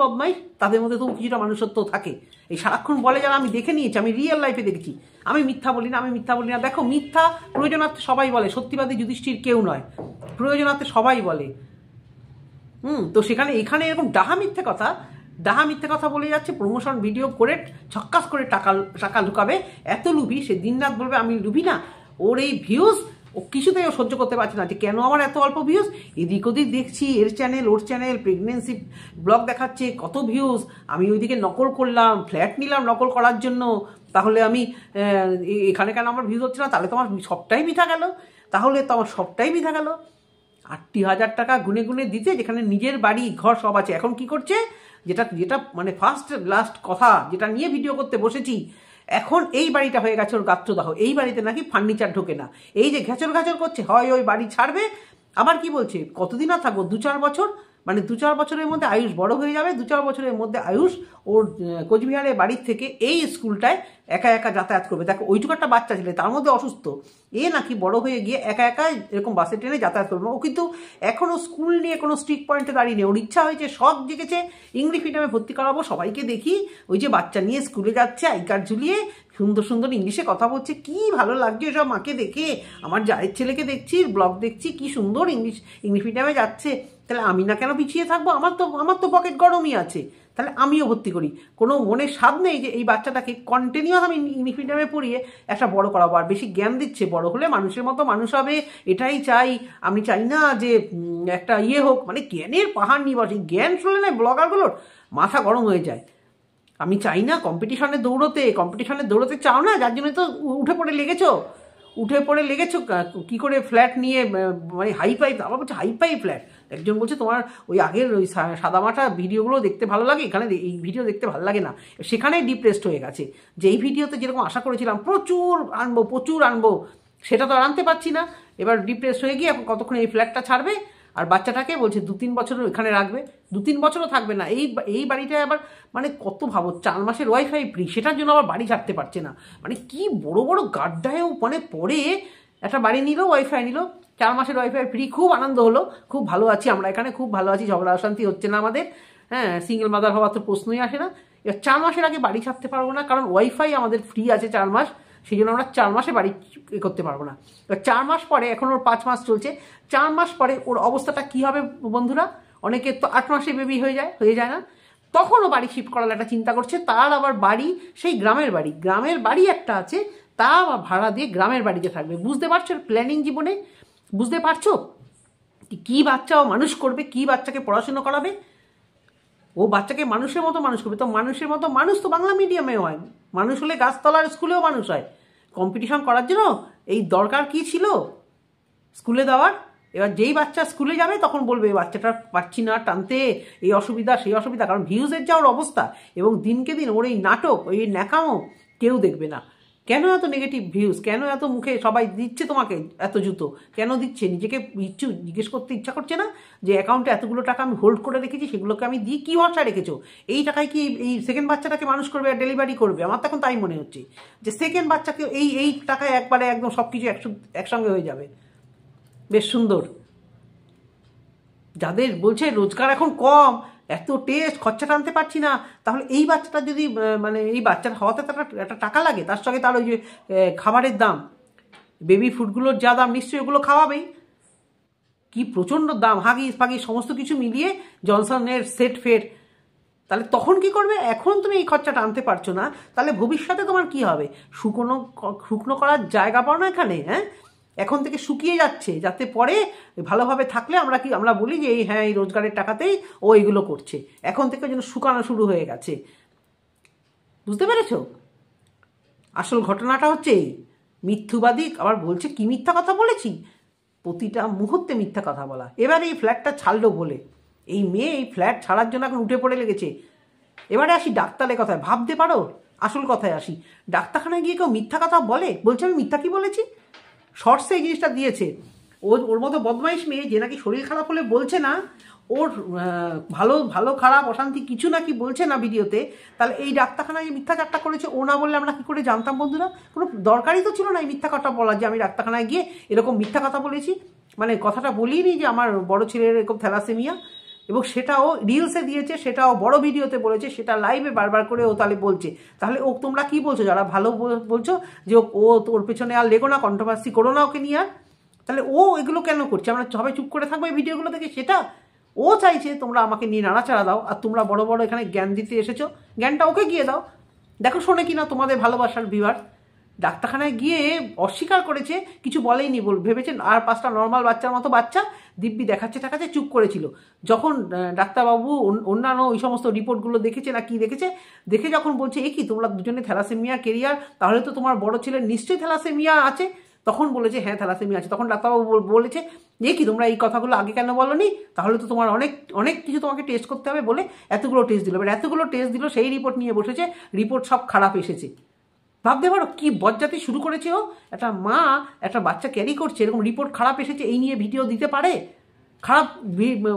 Speaker 1: বদমাইশ, তাদের মধ্যে তো কিছুটা মানুষত্ব থাকে। এই সারাক্ষণ বলে যারা, আমি দেখে নিয়েছি, আমি রিয়েল লাইফে দেখেছি, আমি মিথ্যা বলি না। দেখো, মিথ্যা প্রয়োজনার্থে সবাই বলে, সত্যিবাদী যুধিষ্ঠির কেউ নয়, প্রয়োজনার্থে সবাই বলে। তো এখানে এরকম ডাহা মিথ্যে কথা বলে যাচ্ছে, প্রমোশন ভিডিও করে ছক্কাস করে টাকা ঢুকাবে। এত লুভি, সে দিনরাত বলবে আমি লুভি না। ওর এই ভিউজ ও কিছুতেই ও সহ্য করতে পারছে না যে কেন আমার এত অল্প ভিউজ। এদিক ওদিক দেখছি, এর চ্যানেল ওর চ্যানেল প্রেগনেন্সি ব্লগ দেখাচ্ছে কত ভিউজ, আমি ওইদিকে নকল করলাম, ফ্ল্যাট নিলাম নকল করার জন্য, তাহলে আমি এখানে কেন আমার ভিউজ হচ্ছে না, তাহলে তোমার সবটাই মিথ্যা গেল, তাহলে তো আমার সবটাই মিথ্যা গেল। 80,000 টাকা গুনে গুনে দিতে, যেখানে নিজের বাড়ি ঘর সব আছে, এখন কি করছে, যেটা যেটা মানে ফার্স্ট লাস্ট কথা যেটা নিয়ে ভিডিও করতে বসেছি, এখন এই বাড়িটা হয়ে গেছে ওর গাত্রদাহ, এই বাড়িতে নাকি ফার্নিচার ঢোকে না, এই যে ঘেচর ঘাচর করছে, হয় ওই বাড়ি ছাড়বে, আবার কি বলছে কতদিন আর থাকবো, 2-4 বছর, মানে 2-4 বছরের মধ্যে আয়ুষ বড় হয়ে যাবে, 2-4 বছরের মধ্যে আয়ুষ ওর কোচবিহারের বাড়ির থেকে এই স্কুলটায় একা একা যাতায়াত করবে। দেখো ওইটুকু একটা বাচ্চা ছেলে, তার মধ্যে অসুস্থ, এ নাকি বড় হয়ে গিয়ে একা একা এরকম বাসে ট্রেনে যাতায়াত করবে। ও কিন্তু এখনও স্কুল নিয়ে কোনো স্ট্রিক্ট পয়েন্টে দাঁড়িয়ে নেই, ওর ইচ্ছা হয়েছে, শখ জেগেছে ইংলিশ মিডিয়ামে ভর্তি করাবো, সবাইকে দেখি ওই যে বাচ্চা নিয়ে স্কুলে যাচ্ছে আই কার্ড ঝুলিয়ে সুন্দর সুন্দর ইংলিশে কথা বলছে, কি ভালো লাগছে সব মাকে দেখে, আমার জায়ের ছেলেকে দেখছি ব্লগ দেখছি কি সুন্দর ইংলিশ মিডিয়ামে যাচ্ছে, তাহলে আমি না কেন পিছিয়ে থাকবো, আমার তো পকেট গরমই আছে, তাহলে আমিও ভর্তি করি। কোনো মনে স্বাদ নেই যে এই বাচ্চাটাকে কন্টিনিউয়াস আমি ইংলিশ মিডিয়ামে পড়িয়ে একটা বড় করাবো, আর বেশি জ্ঞান দিচ্ছে, বড় হলে মানুষের মতো মানুষ হবে, এটাই চাই। আমি চাই না যে একটা হোক, মানে জ্ঞানের পাহাড় নিয়ে বসে, জ্ঞান শুনলে না ব্লগারগুলোর মাথা গরম হয়ে যায়। আমি চাই না কম্পিটিশনে দৌড়তে চাও না, যার জন্য তো উঠে পড়ে লেগেছো কি করে ফ্ল্যাট নিয়ে, মানে হাইফাই, আবার বলছে হাইফাই ফ্ল্যাট, একজন বলছে তোমার ওই আগের ওই সাদামাটা ভিডিওগুলো দেখতে ভালো লাগে, এখানে এই ভিডিও দেখতে ভালো লাগে না, সেখানেই ডিপ্রেসড হয়ে গেছে, যে এই ভিডিওতে যেরকম আশা করেছিলাম প্রচুর আনবো সেটা তো আর আনতে পারছি না, এবার ডিপ্রেসড হয়ে গিয়ে এখন কতক্ষণ এই ফ্ল্যাটটা ছাড়বে, আর বাচ্চাটাকে বলছে 2-3 বছর এখানে রাখবে, 2-3 বছরও থাকবে না, এই বাড়িটায় আবার মানে কত ভাবো 4 মাসের ওয়াইফাই ফ্রি, সেটার জন্য আবার বাড়ি ছাড়তে পারছে না, মানে কি বড় বড় গাড্ডায়ও মানে পরে একটা বাড়ি নিল, ওয়াইফাই নিল, 4 মাসের ওয়াইফাই ফ্রি, খুব আনন্দ হলো, খুব ভালো আছি আমরা এখানে, খুব ভালো আছি, ঝগড়া অশান্তি হচ্ছে না আমাদের, হ্যাঁ সিঙ্গেল মাদার হওয়ার তো প্রশ্নই আসে না। এবার 4 মাসের আগে বাড়ি ছাড়তে পারবো না, কারণ ওয়াইফাই আমাদের ফ্রি আছে 4 মাস, সেই জন্য আমরা 4 মাসে বাড়ি করতে পারবো না। এবার 4 মাস পরে, এখন ওর 5 মাস চলছে, 4 মাস পরে ওর অবস্থাটা কি হবে বন্ধুরা, অনেকের তো 8 মাসে বেবি হয়ে যায় না, তখনও বাড়ি শিফট করার একটা চিন্তা করছে, তার আবার বাড়ি সেই গ্রামের বাড়ি একটা আছে, তা ভাড়া দিয়ে গ্রামের বাড়িতে থাকবে। বুঝতে পারছো প্ল্যানিং জীবনে, বুঝতে পারছো কি বাচ্চা ও মানুষ করবে, কি বাচ্চাকে পড়াশুনো করাবে, ও বাচ্চাকে মানুষের মতো মানুষ করবে, তো মানুষের মতো মানুষ তো বাংলা মিডিয়ামে হয়, মানুষ হলে গাছতলার স্কুলেও মানুষ হয়, কম্পিটিশন করার জন্য এই দরকার কি ছিল স্কুলে দেওয়ার। এবার যেই বাচ্চা স্কুলে যাবে তখন বলবে এই বাচ্চাটা পারছি না টানতে, এই অসুবিধা সেই অসুবিধা, কারণ ভিউজের যা ওর অবস্থা, এবং দিনকে দিন ওর এই নাটক, ওই ন্যাকামো কেউ দেখবে না। কেন এত নেগেটিভ ভিউজ, কেন এত মুখে সবাই দিচ্ছে তোমাকে এত জুতো কেন দিচ্ছে, নিজেকে জিজ্ঞেস করতে ইচ্ছা করছে না যে অ্যাকাউন্টে এতগুলো টাকা আমি হোল্ড করে রেখেছি, সেগুলোকে আমি দিই, কি ভরসা রেখেছো, এই টাকায় কি এই সেকেন্ড বাচ্চাটাকে মানুষ করবে আর ডেলিভারি করবে, আমার তো এখন তাই মনে হচ্ছে যে সেকেন্ড বাচ্চাকে এই টাকায় একবারে একদম সব কিছু একসঙ্গে হয়ে যাবে, বেশ সুন্দর। যাদের বলছে রোজগার এখন কম, এত টেস্ট খরচা টানতে পারছি না, তাহলে এই বাচ্চাটা যদি মানে এই বাচ্চার হওয়াতে তার একটা টাকা লাগে, তার সঙ্গে তার ওই যে খাবারের দাম, বেবি ফুডগুলোর যা দাম নিশ্চয়ই ওগুলো খাওয়াবেই, কি প্রচণ্ড দাম, হাগিস ফাগিস সমস্ত কিছু মিলিয়ে জনসনের সেট ফেট, তাহলে তখন কি করবে, এখন তুমি এই খরচাটা আনতে পারছো না, তাহলে ভবিষ্যতে তোমার কি হবে, শুকনো করার জায়গা পাও না এখানে, হ্যাঁ এখন থেকে শুকিয়ে যাচ্ছে, যাতে পরে ভালোভাবে থাকলে আমরা বলি যে এই রোজগারের টাকাতেই ও এগুলো করছে, এখন থেকে যেন শুকানো শুরু হয়ে গেছে। বুঝতে পেরেছো আসল ঘটনাটা হচ্ছে এই, মিথ্যুবাদী আবার বলছে কি মিথ্যা কথা বলেছি, প্রতিটা মুহূর্তে মিথ্যা কথা বলা। এবার এই ফ্ল্যাটটা ছাড়লো বলে এই মেয়ে এই ফ্ল্যাট ছাড়ার জন্য এখন উঠে পড়ে লেগেছে। এবারে আসি ডাক্তারের কথায়, ভাবতে পারো আসল কথায় আসি, ডাক্তারখানায় গিয়ে কেউ মিথ্যা কথা বলছে আমি মিথ্যা কি বলেছি, শর্টসে এই জিনিসটা দিয়েছে, ওর মতো বদমাইশ মেয়ে যে নাকি শরীর খারাপ হলে বলছে না, ওর ভালো খারাপ অশান্তি কিছু নাকি বলছে না ভিডিওতে, তাহলে এই ডাক্তারখানায় মিথ্যা চারটা করেছে ও না বললে আমরা কি করে জানতাম বন্ধুরা, কোনো দরকারই তো ছিল না এই মিথ্যা কথা বলার, যে আমি ডাক্তারখানায় গিয়ে এরকম মিথ্যা কথা বলেছি, মানে কথাটা বলিনি যে আমার বড় ছেলের এরকম থ্যালাসেমিয়া, এবং সেটাও রিলসে দিয়েছে, সেটাও বড় ভিডিওতে বলেছে, সেটা লাইভে বারবার করে ও তাহলে বলছে, তাহলে ও তোমরা কি বলছো যারা ভালো বলছো যে ও তোর পেছনে আর লেগো না, কন্ট্রোভার্সি করো না ওকে নিয়ে, আর তাহলে ও এগুলো কেন করছে, আমরা সবাই চুপ করে থাকবো এই ভিডিওগুলো দেখে, সেটা ও চাইছে তোমরা আমাকে নিয়ে নাড়াচাড়া দাও, আর তোমরা বড় এখানে জ্ঞান দিতে এসেছো, জ্ঞানটা ওকে গিয়ে দাও, দেখো শোনে কিনা তোমাদের ভালোবাসার ভিউয়ার, ডাক্তারখানায় গিয়ে অস্বীকার করেছে, কিছু বলেইনি, ভেবেছেন আর 5টা নর্মাল বাচ্চার মতো বাচ্চা, দিব্যি দেখাচ্ছে চুপ করেছিল। যখন ডাক্তারবাবু অন্যান্য ওই সমস্ত রিপোর্টগুলো দেখেছে না কি দেখেছে, দেখে যখন বলছে এ কি তোমরা দুজনে থ্যালাসেমিয়া কেরিয়ার, তাহলে তো তোমার বড় ছেলের নিশ্চয়ই থ্যালাসেমিয়া আছে, তখন বলেছে হ্যাঁ থ্যালাসেমিয়া আছে। তখন ডাক্তারবাবু বলেছে এ কি তোমরা এই কথাগুলো আগে কেন বলোনি, তাহলে তো তোমার অনেক অনেক কিছু তোমাকে টেস্ট করতে হবে, বলে এতগুলো টেস্ট দিল। এবার এতগুলো টেস্ট দিল, সেই রিপোর্ট নিয়ে বসেছে, রিপোর্ট সব খারাপ এসেছে। ভাবতে পারো কি বজ্জাতি শুরু করেছে ও, একটা মা একটা বাচ্চা ক্যারি করছে, এরকম রিপোর্ট খারাপ এসেছে এই নিয়ে ভিডিও দিতে পারে? খারাপ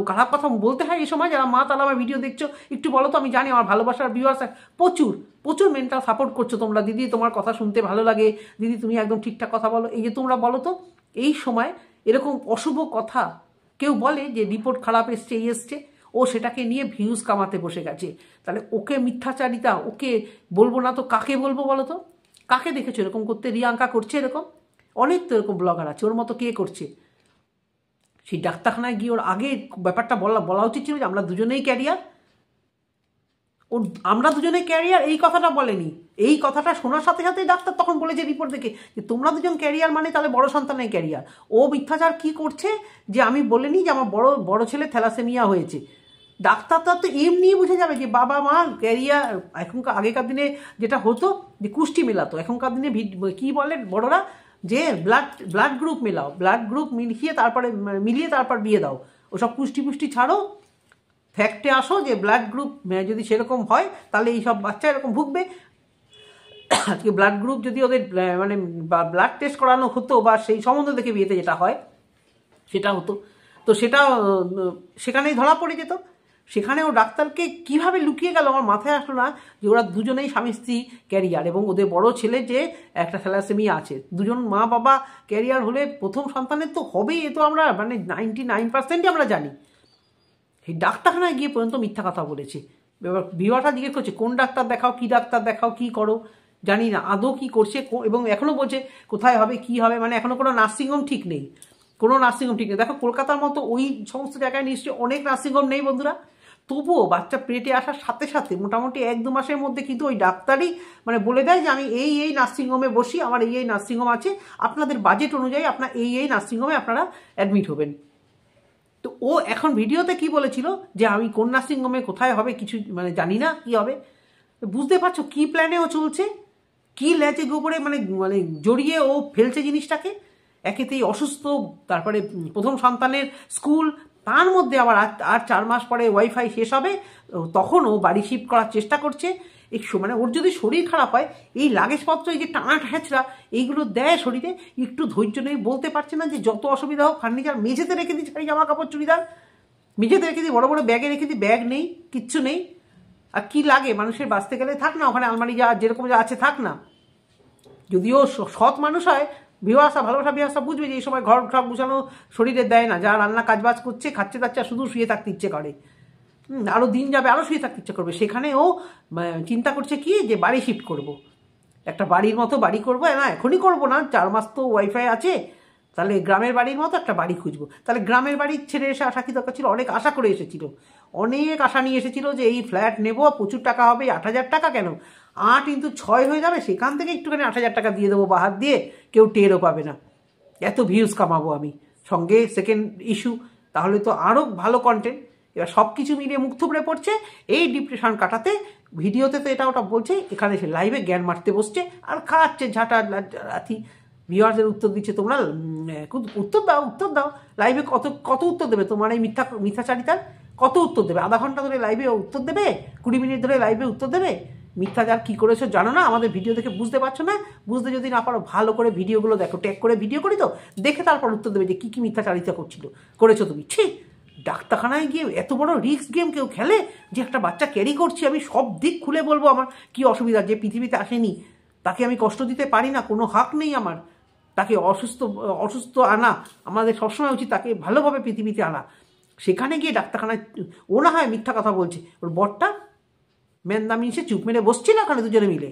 Speaker 1: খারাপ কথা বলতে হয় এই সময়? যারা মা তারা আমার ভিডিও দেখছো একটু বলো তো, আমি জানি আমার ভালোবাসার ভিউয়ার্স প্রচুর প্রচুর মেন্টাল সাপোর্ট করছো তোমরা, দিদি তোমার কথা শুনতে ভালো লাগে, দিদি তুমি একদম ঠিকঠাক কথা বলো, এই যে তোমরা বলো তো এই সময় এরকম অশুভ কথা কেউ বলে যে রিপোর্ট খারাপ এসছে এই এসছে, ও সেটাকে নিয়ে ভিউজ কামাতে বসে গেছে। তাহলে ওকে মিথ্যাচারিতা, ওকে বলবো না তো কাকে বলবো বলো তো? কাকে দেখেছো এরকম করতে? রিয়াঙ্কা করছে এরকম, অনেক তো এরকম ব্লগার আছে, ওর মতো কে করছে? সেই ডাক্তারখানায় গিয়ে ওর আগে ব্যাপারটা বলা উচিত ছিল যে আমরা দুজনেই ক্যারিয়ার। ওর আমরা দুজনেই ক্যারিয়ার এই কথাটা বলেনি, এই কথাটা শোনার সাথে সাথে ডাক্তার তখন বলেছে রিপোর্ট দেখে যে তোমরা দুজন ক্যারিয়ার মানে তাহলে বড় সন্তানের ক্যারিয়ার। ও মিথ্যাচার কি করছে যে আমি বলিনি যে আমার বড় ছেলে থ্যালাসেমিয়া হয়েছে। ডাক্তার তো এমনি বুঝে যাবে যে বাবা মা ক্যারিয়ার। এখনকার আগেকার দিনে যেটা হতো যে কুষ্টি মেলাতো, এখনকার দিনে কি বলে বড়রা যে ব্লাড গ্রুপ মেলাও, ব্লাড গ্রুপ মিলিয়ে তারপর বিয়ে দাও। ওসব পুষ্টি ছাড়ো, ফ্যাক্টে আসো যে ব্লাড গ্রুপ যদি সেরকম হয় তাহলে এইসব বাচ্চা এরকম ভুগবে। আজকে ব্লাড গ্রুপ যদি ওদের মানে ব্লাড টেস্ট করানো হতো বা সেই সম্বন্ধ দেখে বিয়েতে যেটা হয় সেটা হতো, তো সেটা সেখানেই ধরা পড়ে যেত। সেখানে ও ডাক্তারকে কিভাবে লুকিয়ে গেল আমার মাথায় আসলো না যে ওরা দুজনেই স্বামী স্ত্রী ক্যারিয়ার, এবং ওদের বড় ছেলে যে একটা থ্যালাসেমিয়া আছে। দুজন মা বাবা ক্যারিয়ার হলে প্রথম সন্তানের তো হবেই, এ তো আমরা মানে 99% আমরা জানি। এই ডাক্তারখানায় গিয়ে পর্যন্ত মিথ্যা কথা বলেছে। এবার বিবাহটা জিজ্ঞেস করছে কোন ডাক্তার দেখাও, কি ডাক্তার দেখাও, কি করো, জানি না আদৌ কি করছে, এবং এখনও বলছে কোথায় হবে কি হবে, মানে এখনও কোনো নার্সিংহোম ঠিক নেই, কোনো নার্সিংহোম ঠিক নেই। দেখো কলকাতার মতো ওই সমস্ত জায়গায় নিশ্চয়ই অনেক নার্সিংহোম নেই বন্ধুরা, তবুও বাচ্চা পেটে আসার সাথে সাথে মোটামুটি 1-2 মাসের মধ্যে কিন্তু ওই ডাক্তারই মানে বলে দেয় যে আমি এই নার্সিংহোমে বসি, আমার এই নার্সিংহোম আছে, আপনাদের বাজেট অনুযায়ী আপনার এই নার্সিংহোমে আপনারা অ্যাডমিট হবেন। তো ও এখন ভিডিওতে কি বলেছিল যে আমি কোন নার্সিংহোমে কোথায় হবে কিছু মানে জানি না কি হবে। বুঝতে পারছো কি প্ল্যানে ও চলছে, কি লেজে গোবরে মানে মানে জড়িয়ে ও ফেলছে জিনিসটাকে। একেতেই অসুস্থ, তারপরে প্রথম সন্তানের স্কুল, তার মধ্যে আবার আর 4 মাস পরে ওয়াইফাই শেষ হবে, তখন ও বাড়ি শিফট করার চেষ্টা করছে। মানে ওর যদি শরীর খারাপ হয় এই লাগেজপত্র এই যে টানা হ্যাঁচড়া এইগুলো দেয় শরীরে, একটু ধৈর্য নেই, বলতে পারছে না যে যত অসুবিধা হোক ফার্নিচার মেঝেতে রেখে দিই, শাড়ি জামা কাপড় চুড়িদার মেঝেতে রেখে দিই, বড় বড় ব্যাগে রেখে দিই, ব্যাগ নেই, কিচ্ছু নেই। আর কি লাগে মানুষের বাঁচতে গেলে, থাক না ওখানে আলমারি যা যেরকম যা আছে থাক না। যদিও সৎ মানুষ হয়, ভালোবাসা বিহাসা বুঝবে যে এই সময় ঘর সব গুছানো শরীরে দেয় না, যা রান্না কাজবাজ করছে খাচ্ছে তাচ্ছে শুধু শুয়ে থাকতে ইচ্ছে করে, আরও দিন যাবে আরও শুয়ে থাকতে ইচ্ছে করবে। সেখানে ও চিন্তা করছে কি যে বাড়ি শিফট করব, একটা বাড়ির মতো বাড়ি করবো, না এখনই করবো না, 4 মাস তো ওয়াইফাই আছে, তাহলে গ্রামের বাড়ির মতো একটা বাড়ি খুঁজবো। তাহলে গ্রামের বাড়ি ছেড়ে এসে আসা কি দরকার ছিল? অনেক আশা করে এসেছিল, অনেক আশা নিয়ে এসেছিল যে এই ফ্ল্যাট নেবো, প্রচুর টাকা হবে, 8,000 টাকা কেন 8 × 6 হয়ে যাবে, সেখান থেকে একটুখানি 8,000 টাকা দিয়ে দেবো বাহাত দিয়ে, কেউ টেরও পাবে না, এত ভিউজ কামাবো আমি, সঙ্গে সেকেন্ড ইস্যু, তাহলে তো আরও ভালো কন্টেন্ট। এবার সব কিছু মিলিয়ে মুখ থুবড়ে পড়ছে এই ডিপ্রেশন কাটাতে। ভিডিওতে তো এটা ওটা বলছে, এখানে সে লাইভে জ্ঞান মারতে বসছে আর খাচ্ছে ঝাঁটা রাথি। ভিউয়ার্সের উত্তর দিচ্ছে, তোমরা উত্তর দাও লাইভে কত উত্তর দেবে তোমার এই মিথ্যাচারিতার? কত উত্তর দেবে? আধা ঘন্টা ধরে লাইভে উত্তর দেবে, 20 মিনিট ধরে লাইভে উত্তর দেবে? মিথ্যাচার কি করেছো জানো না, আমাদের ভিডিও দেখে বুঝতে পারছো না? বুঝতে যদি না পারো ভালো করে ভিডিওগুলো দেখো, ট্যাগ করে ভিডিও করি তো, দেখে তারপর উত্তর দেবে যে কী মিথ্যাচারিতা করেছো তুমি। ঠিক ডাক্তারখানায় গিয়ে এত বড় রিস্ক গেম কেউ খেলে যে একটা বাচ্চা ক্যারি করছি, আমি সব দিক খুলে বলবো আমার কি অসুবিধা, যে পৃথিবীতে আসেনি তাকে আমি কষ্ট দিতে পারি না, কোনো হক নেই আমার, তাকে অসুস্থ আনা আমাদের সবসময় উচিত, তাকে ভালোভাবে পৃথিবীতে আনা। সেখানে গিয়ে ডাক্তারখানায় ও না হয় মিথ্যা কথা বলছে, ওর বরটা ম্যানদামি সে চুপ মেরে বসছিল ওখানে দুজনে মিলে,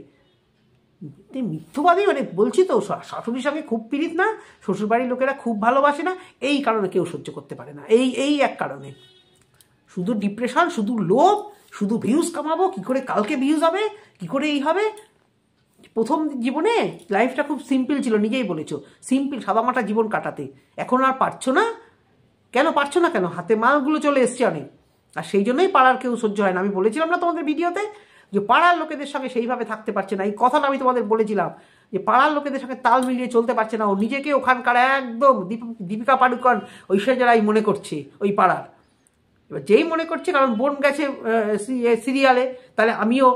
Speaker 1: মিথ্যবাদী মানে বলছি তো। শাশুড়ির সঙ্গে খুব পীড়িত না, শ্বশুরবাড়ির লোকেরা খুব ভালোবাসে না, এই কারণে কেউ সহ্য করতে পারে না, এই এক কারণে। শুধু ডিপ্রেশন, শুধু লোভ, শুধু ভিউজ কামাবো, কি করে কালকে ভিউজ হবে, কি করে এই হবে, প্রথম জীবনে লাইফটা খুব সিম্পল ছিল, নিজেই বলেছো, সিম্পল সাদামাটা জীবন কাটাতে। এখন আর পারছো না কেন? পারছো না কেন? হাতে মালগুলো চলে এসছে অনেক, আর সেই জন্যই পাড়ার কেউ সহ্য হয় না। আমি বলেছিলাম না তোমাদের ভিডিওতে যে পাড়ার লোকেদের সঙ্গে সেইভাবে থাকতে পারছে না, এই কথাটা আমি তোমাদের বলেছিলাম যে পাড়ার লোকেদের সঙ্গে তাল মিলিয়ে চলতে পারছে না। ও নিজেকে ওখানকার একদম দীপিকা পাডুকোন, ঐশ্বর্যা রাই মনে করছে ওই পাড়ার। এবার যেই মনে করছে, কারণ বোন গেছে সিরিয়ালে, তাহলে আমিও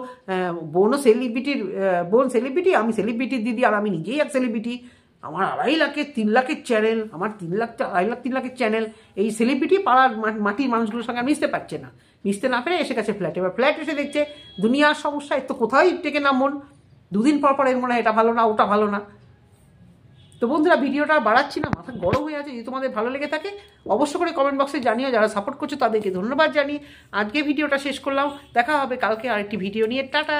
Speaker 1: বোনও সেলিব্রিটির বোন সেলিব্রিটি, আমি সেলিব্রিটির দিদি, আর আমি নিজেই এক সেলিব্রিটি। আমার 2.5 লাখের 3 লাখের চ্যানেল, আমার 3 লাখ 2.5 লাখ 3 লাখের চ্যানেল। এই সেলিব্রিটি পাড়ার মাটির মানুষগুলোর সঙ্গে মিশতে পারছে না, মিশতে না পেরে এসে গেছে ফ্ল্যাট। এবার ফ্ল্যাট এসে দেখছে দুনিয়ার সমস্যা, এর তো কোথায় টেকে না মন, দুদিন পর পর এর মনে হয় এটা ভালো না ওটা ভালো না। তো বন্ধুরা, ভিডিওটা বাড়াচ্ছি না, মাথা গরম হয়ে আছে। যদি তোমাদের ভালো লেগে থাকে অবশ্য করে কমেন্ট বক্সে জানিও, যারা সাপোর্ট করছো তাদেরকে ধন্যবাদ জানিয়ে আজকে ভিডিওটা শেষ করলাম। দেখা হবে কালকে আরেকটি ভিডিও নিয়ে। টাটা।